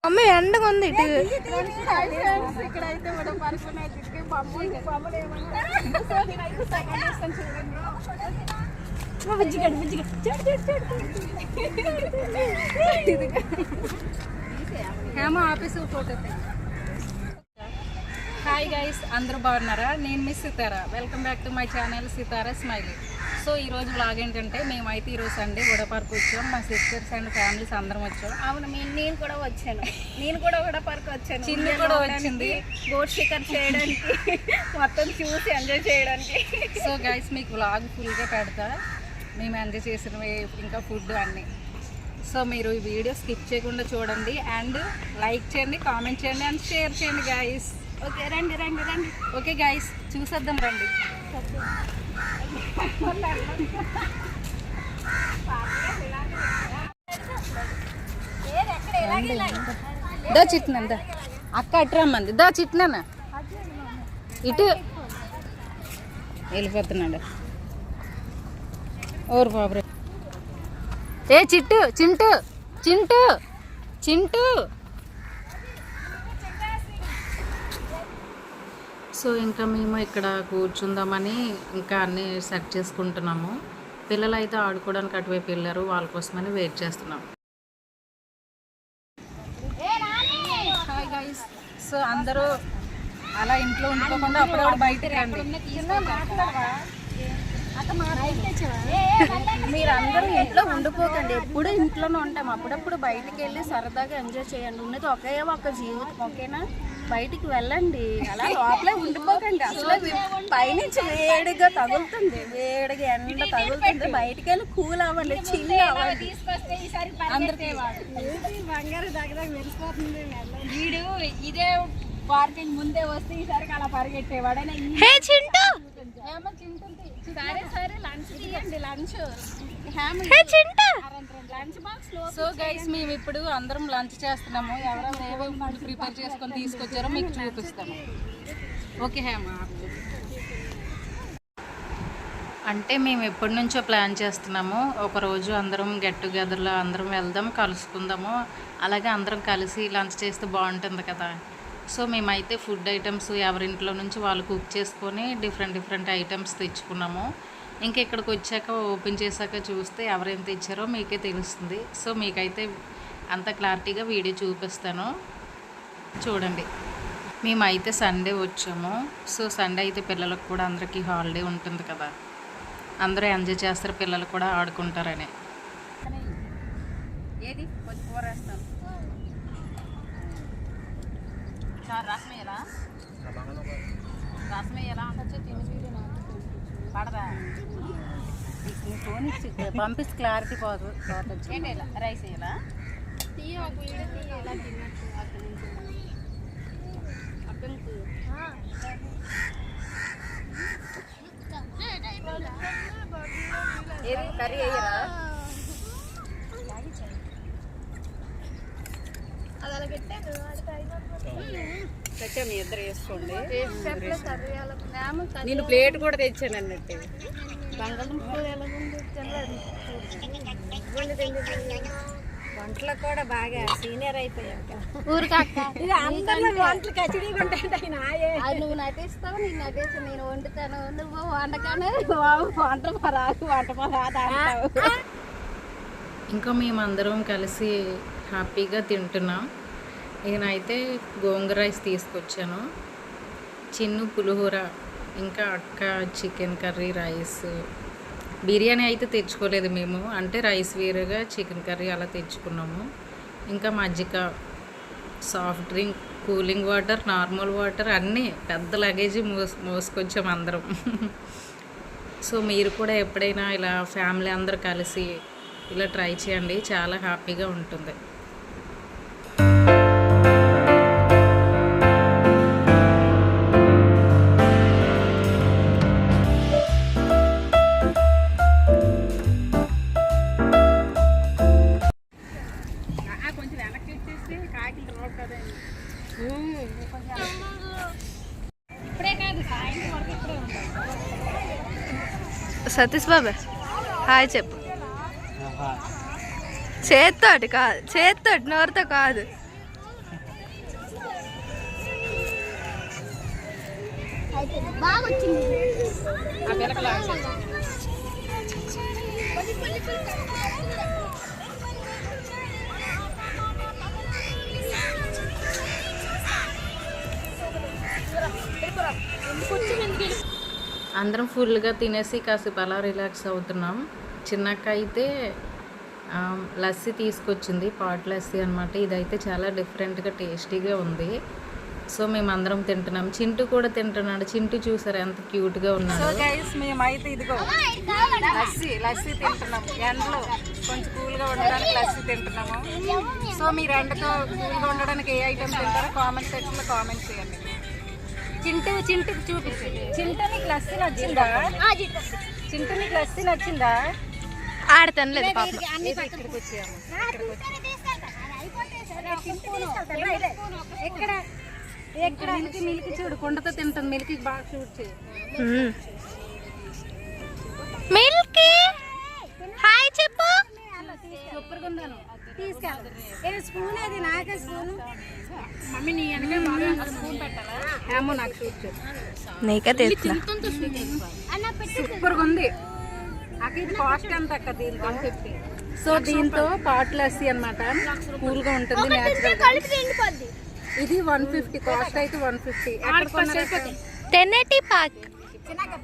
అమ్మ ఎండగా ఉంది ఇటు. ఇక్కడైతే కూడా పరుకునేది బొమ్మలు Hema office photo. Hi guys, అందరూ బాగున్నారా? నేను miss Sitara. Welcome back to my channel Sitara smiley. So ఈరోజు బ్లాగ్ ఏంటంటే మేమైతే ఈరోజు సండే వడపార్క్ వచ్చాం. మా సిస్టర్స్ అండ్ ఫ్యామిలీస్ అందరం వచ్చాం. అవును, నేను కూడా వచ్చాను. నేను కూడా వడపార్క్ వచ్చాను. చిన్న కూడా వచ్చింది బోట్ షికర్ చేయడానికి, మొత్తం చూసి ఎంజాయ్ చేయడానికి. సో గైస్ మీకు బ్లాగ్ ఫుల్గా పెడతా, మేము ఎంజాయ్ చేసినవి ఇంకా ఫుడ్ అన్నీ. సో మీరు ఈ వీడియో స్కిప్ చేయకుండా చూడండి అండ్ లైక్ చేయండి, కామెంట్ చేయండి అండ్ షేర్ చేయండి గైస్. ఓకే, రండి రండి రండి. ఓకే గైస్, చూసేద్దాం రండి. దా చిట్నంద అక్క అట్రమ్మంది. దా చిట్నన్న ఇటు వెళ్ళిపోతున్నాడు. ఓరు బాబు. ఏ చిట్టు చింటూ చింటూ చింటూ. సో ఇంకా మేము ఇక్కడ కూర్చుందామని ఇంకా అన్నీ సెట్ చేసుకుంటున్నాము. పిల్లలు అయితే ఆడుకోవడానికి అటువైపు వెళ్ళారు, వాళ్ళ కోసమని వెయిట్ చేస్తున్నాం. Hi guys. సో అందరూ అలా ఇంట్లో ఉండిపోకుండా అప్పుడప్పుడు బయటకు రండి. మీరందరూ ఇంట్లో ఉండిపోకండి, ఎప్పుడు ఇంట్లోనే ఉంటాం. అప్పుడప్పుడు బయటికి వెళ్ళి సరదాగా ఎంజాయ్ చేయండి. ఉన్నది ఒకే ఒక జీవితం, ఓకేనా? బయటికి వెళ్ళండి, అలా లోపలే ఉండిపోకండి. అసలు పైనుంచి వేడిగా తగులుతుంది, వేడిగా ఎండ తగులుతుంది. బయటికి వెళ్ళి కూల్ అవ్వండి, చిల్ అవ్వండి. బంగారు దగ్గర మెరిసిపోతుంది. వీడు ఇదే పార్కింగ్ ముందే వస్తే ఈసారికి అలా పరిగెట్టేవాడు. సరే సరే, లంచ్ తీయండి. Lunch box. సో గైస్, మేము ఇప్పుడు అందరం లంచ్ చేస్తున్నాము. ఎవరెవరు ఏమేమి ఫుడ్ ప్రిపేర్ చేసుకొని తీసుకొచ్చారో మీకు చూపిస్తాము. ఓకే హేమ. అంటే మేము ఎప్పటి నుంచో ప్లాన్ చేస్తున్నాము. ఒకరోజు అందరం గెట్ టుగెదర్లో అందరం వెళ్దాం, కలుసుకుందాము. అలాగే అందరం కలిసి లంచ్ చేస్తే బాగుంటుంది కదా. సో మేమైతే ఫుడ్ ఐటమ్స్ ఎవరింట్లో నుంచి వాళ్ళు కుక్ చేసుకొని డిఫరెంట్ ఐటమ్స్ తెచ్చుకున్నాము. ఇంకా ఇక్కడికి వచ్చాక ఓపెన్ చేశాక చూస్తే ఎవరేం తెచ్చారో మీకే తెలుస్తుంది. సో మీకైతే అంత క్లారిటీగా వీడియో చూపిస్తాను, చూడండి. మేమైతే సండే వచ్చాము. సో సండే అయితే పిల్లలకు కూడా అందరికీ హాలిడే ఉంటుంది కదా, అందరూ ఎంజాయ్ చేస్తారు, పిల్లలు కూడా ఆడుకుంటారని. ఏది కొంచెం కూర వేస్తాను. రసమేలా రసమేలా పడదా? ఫోన్ ఇచ్చి పంపిస్తే క్లారిటీ పోదు. ఏంటి రైస్ వేయాలా? ఏది కర్రీ వేయరా? తెచ్చా, మీ ఇద్దరు వేసుకోండి. నేను ప్లేట్ కూడా తెచ్చాను అన్నట్టు. వంటలు కూడా బాగా సీనియర్ అయిపోయాక వంటలు కచ్చిడీగా ఉంటాయి. నువ్వు నటిస్తావు, నేను నటిస్తాను. నేను వండుతాను, నువ్వు వండకానే వంట రాదు, వంట రాదు. ఇంకా మేమందరం కలిసి హ్యాపీగా తింటున్నాం. నేనైతే గోంగూర రైస్ తీసుకొచ్చాను, చిన్ను పులిహోర, ఇంకా అక్క చికెన్ కర్రీ, రైస్. బిర్యానీ అయితే తెచ్చుకోలేదు మేము, అంటే రైస్ వేరుగా చికెన్ కర్రీ అలా తెచ్చుకున్నాము. ఇంకా మజ్జిగ, soft drink, cooling water, normal water అన్నీ పెద్ద లగేజీ మోసుకొచ్చాము అందరం. సో మీరు కూడా ఎప్పుడైనా ఇలా ఫ్యామిలీ అందరూ కలిసి ఇలా ట్రై చేయండి, చాలా హ్యాపీగా ఉంటుంది. సతీష్ బాబా హాయ్ చెప్పు. చేత్తోటి కాదు, చేత్తోటి నోరుతో కాదు. బాగా వచ్చింది. అందరం ఫుల్గా తినేసి కాసేపు అలా రిలాక్స్ అవుతున్నాం. చిన్నక్క అయితే లస్సీ తీసుకొచ్చింది, పాట్ లస్సీ అనమాట. ఇదైతే చాలా డిఫరెంట్గా టేస్టీగా ఉంది. సో మేమందరం తింటున్నాం. చింటూ కూడా తింటున్నాడు. చింటూ చూసారు ఎంత క్యూట్గా ఉన్నాడు. సో గైస్ మేమైతే ఇదిగో లస్సీ తింటున్నాం. ఎండలో కొంచెం కూల్గా ఉండడానికి లస్సీ తింటున్నాము. సో మీరు ఎండతో కూల్గా ఉండడానికి ఏ ఐటమ్ తింటారో కామెంట్ సెక్షన్లో కామెంట్ చేయండి. చింటూ చూపించు. చింటూ నీకు లస్సీ నచ్చిందా? చింటూ నీకు లస్సీ నచ్చిందా? ఆడతానులేదు ఇక్కడికి వచ్చాము. ఎక్కడ మిల్కి చూడు, కొండతో తింటుంది. మిల్కి బాగా షూట్ చేయి. మిల్కీ హాయ్ చెప్పు. సూపర్గా ఉందాను. తీసుకెళ్ళి స్పూన్ అది నాకే స్పూన్. మమ్మీ నీ వెనక బాగా స్పూన్ పెట్టాలా? ఏమో నాకు షూట్ చేయి. నీకే తెలుసు. సూపర్గా ఉంది. అక్క ఇది కాస్ట్ ఎంత అక్క? దీని 150. సో దీంతో పాట్ లస్సీ అనమాట. కూల్గా ఉంటుంది న్యాచురల్. ఇది 150 కాస్ట్ అయితే 150. తెన్నటి పార్క్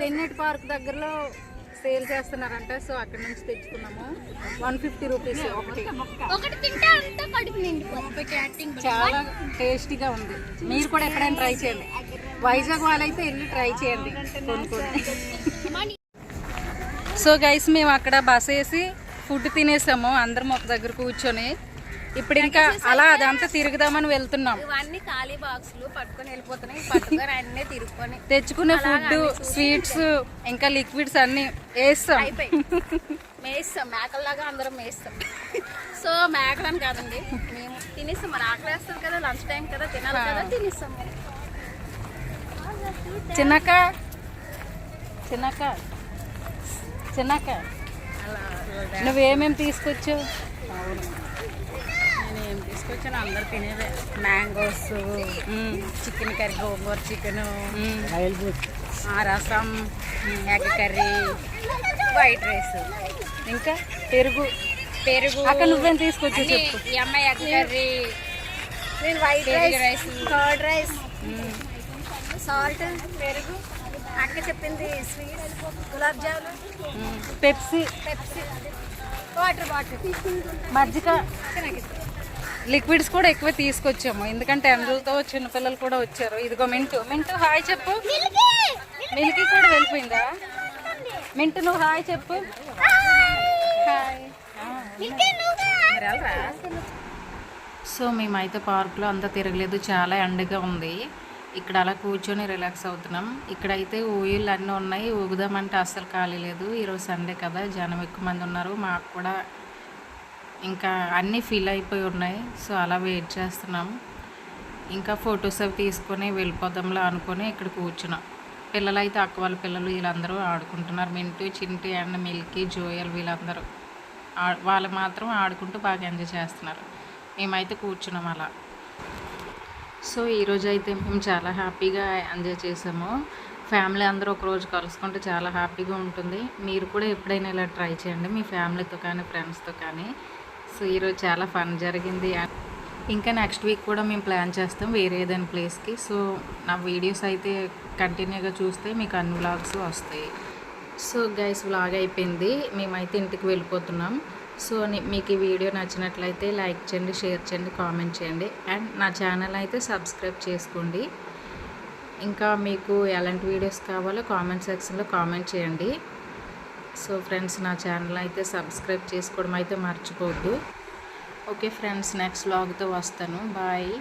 తెన్నటి పార్క్ దగ్గరలో సేల్ చేస్తున్నారంట. సో అక్కడ నుంచి తెచ్చుకున్నాము. 150 రూపీస్ ఒకటి. చాలా టేస్టీగా ఉంది. మీరు కూడా ఎక్కడైనా ట్రై చేయండి. వైజాగ్ వాళ్ళైతే వెళ్ళి ట్రై చేయండి కొనుక్కోండి. సో గైస్ మేము అక్కడ బస్ వేసి ఫుడ్ తినేసాము. అందరం ఒక దగ్గర కూర్చొని ఇప్పుడు ఇంకా అలా అదంతా తిరుగుదామని వెళ్తున్నాం. ఇవన్నీ ఖాళీ బాక్సులు పట్టుకొని వెళ్ళిపోతున్నాయి. పట్టుకొని అన్నీ తిరుక్కొని తెచ్చుకునే ఫుడ్, స్వీట్స్, ఇంకా లిక్విడ్స్ అన్ని వేస్తాం. మేస్తాం, మేకల్లాగా అందరం మేస్తాం. సో మేకలని కాదండి, మేము తినేస్తాం. మరి ఆకలి వేస్తాం కదా, లంచ్ టైం కదా, తినాలి కదా, తినేస్తాం. చిన్నక్క చిన్నక్క నువ్వేమేమి తీసుకొచ్చావు? నేను ఏం తీసుకొచ్చాను అందరు తినేవే. మ్యాంగోస్, చికెన్ కర్రీ, గోంగూర చికెను, రసం, ఎగ్ కర్రీ, వైట్ రైస్, ఇంకా పెరుగు. అక్కడ నువ్వేం తీసుకొచ్చావు చెప్పు. ఈ అమ్మాయి ఎగ్ కర్రీ, నేను white rice, curd rice, salt, పెరుగు. అక్క చెప్పింది sweet, gulab jamun, Pepsi, water bottle, మజ్జిగ, లిక్విడ్స్ కూడా ఎక్కువ తీసుకొచ్చాము. ఎందుకంటే ఎండలతో చిన్నపిల్లలు కూడా వచ్చారు. ఇదిగో మింటూ హాయ్ చెప్పు. మిల్కీ కూడా వెళ్ళిపోయిందా? మింటూ నువ్వు హాయ్ చెప్పు. హాయ్. సో మేమైతే పార్క్లో అంతా తిరగలేదు, చాలా ఎండగా ఉంది. ఇక్కడ అలా కూర్చొని రిలాక్స్ అవుతున్నాం. ఇక్కడైతే ఊయలు అన్నీ ఉన్నాయి. ఊగుదామంటే అస్సలు ఖాళీ లేదు. ఈరోజు సండే కదా, జనం ఎక్కువ మంది ఉన్నారు. మాకు కూడా ఇంకా అన్నీ ఫిల్ అయిపోయి ఉన్నాయి. సో అలా వెయిట్ చేస్తున్నాం. ఇంకా ఫొటోస్ అవి తీసుకొని వెళ్ళిపోదాంలా అనుకొని ఇక్కడ కూర్చున్నాం. పిల్లలు అయితే అక్క వాళ్ళ పిల్లలు వీళ్ళందరూ ఆడుకుంటున్నారు. మింటూ, చింటూ అండ్ మిల్కీ, జోయల్ వీళ్ళందరూ వాళ్ళు మాత్రం ఆడుకుంటూ బాగా ఎంజాయ్ చేస్తున్నారు. మేమైతే కూర్చున్నాం అలా. సో ఈరోజు అయితే మేము చాలా హ్యాపీగా ఎంజాయ్ చేసాము. ఫ్యామిలీ అందరూ ఒకరోజు కలుసుకుంటే చాలా హ్యాపీగా ఉంటుంది. మీరు కూడా ఎప్పుడైనా ఇలా ట్రై చేయండి మీ ఫ్యామిలీతో కానీ ఫ్రెండ్స్తో కానీ. సో ఈరోజు చాలా ఫన్ జరిగింది. ఇంకా నెక్స్ట్ వీక్ కూడా మేము ప్లాన్ చేస్తాం వేరే ఏదైనా ప్లేస్కి. సో నా వీడియోస్ అయితే కంటిన్యూగా చూస్తే మీకు అన్ని వ్లాగ్స్ వస్తాయి. సో గైస్ వ్లాగ్ అయిపోయింది, మేమైతే ఇంటికి వెళ్ళిపోతున్నాం. సో మీకు ఈ వీడియో నచ్చినట్లయితే లైక్ చేయండి, షేర్ చేయండి, కామెంట్ చేయండి. అండ్ నా ఛానల్ అయితే సబ్స్క్రైబ్ చేసుకోండి. ఇంకా మీకు ఎలాంటి వీడియోస్ కావాలో కామెంట్ సెక్షన్లో కామెంట్ చేయండి. సో ఫ్రెండ్స్ నా ఛానల్ అయితే సబ్స్క్రైబ్ చేసుకోవడం అయితే మర్చిపోవద్దు. ఓకే ఫ్రెండ్స్, నెక్స్ట్ వ్లాగ్తో వస్తాను. బాయ్.